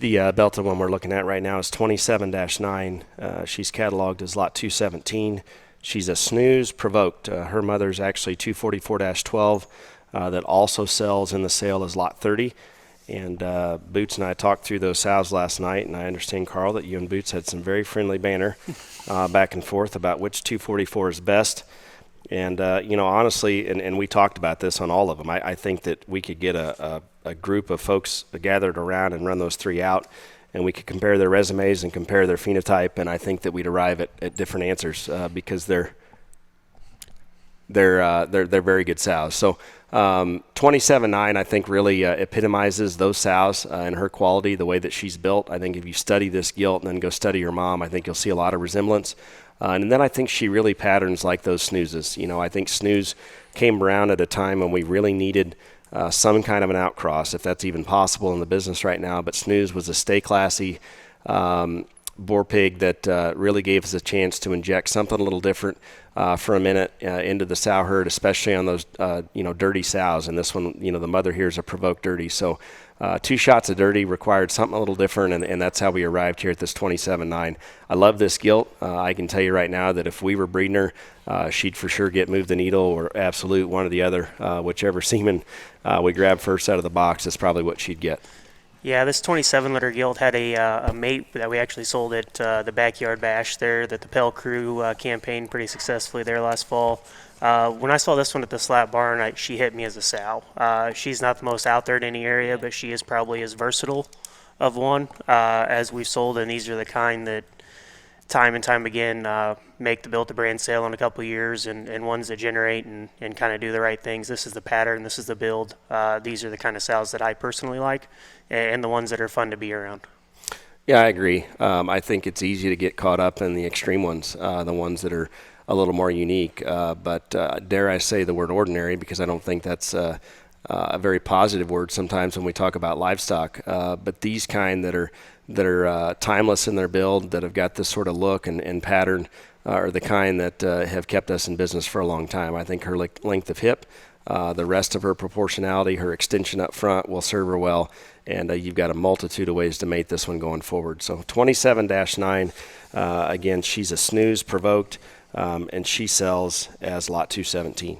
The belted one we're looking at right now is 27-9. She's cataloged as lot 217. She's a snooze provoked. Her mother's actually 244-12 that also sells in the sale as lot 30. And Boots and I talked through those sows last night, and I understand, Carl, that you and Boots had some very friendly banter back and forth about which 244 is best. And, honestly, and we talked about this on all of them, I think that we could get a group of folks gathered around and run those three out, and we could compare their resumes and compare their phenotype, and I think that we'd arrive at different answers because they're very good sows. So 27-9, I think, really epitomizes those sows and her quality, the way that she's built. I think if you study this gilt and then go study your mom, I think you'll see a lot of resemblance. And then I think she really patterns like those snoozes. I think snooze came around at a time when we really needed some kind of an outcross, if that's even possible in the business right now. But snooze was a stay classy boar pig that really gave us a chance to inject something a little different for a minute into the sow herd, especially on those dirty sows. And this one, the mother here is a provoked dirty. So 2 shots of dirty required something a little different, and that's how we arrived here at this 27-9. I love this gilt. I can tell you right now that if we were breeding her, she'd for sure get Move the Needle or Absolute, one or the other. Whichever semen we grab first out of the box is probably what she'd get. Yeah, this 27-liter gilt had a mate that we actually sold at the Backyard Bash there that the Pell Crew campaigned pretty successfully there last fall. When I saw this one at the Slap Barn, she hit me as a sow. She's not the most out there in any area, but she is probably as versatile of one as we've sold, and these are the kind that time and time again make the built-to-brand sale in a couple of years and ones that generate and kind of do the right things. This is the pattern. This is the build. These are the kind of sows that I personally like and the ones that are fun to be around. Yeah, I agree. I think it's easy to get caught up in the extreme ones, the ones that are a little more unique. But dare I say the word ordinary, because I don't think that's a very positive word sometimes when we talk about livestock. But these kind that are timeless in their build, that have got this sort of look and pattern, are the kind that have kept us in business for a long time. I think her length of hip, the rest of her proportionality, her extension up front will serve her well, and you've got a multitude of ways to mate this one going forward. So 27-9, again, she's a snooze provoked, and she sells as lot 217.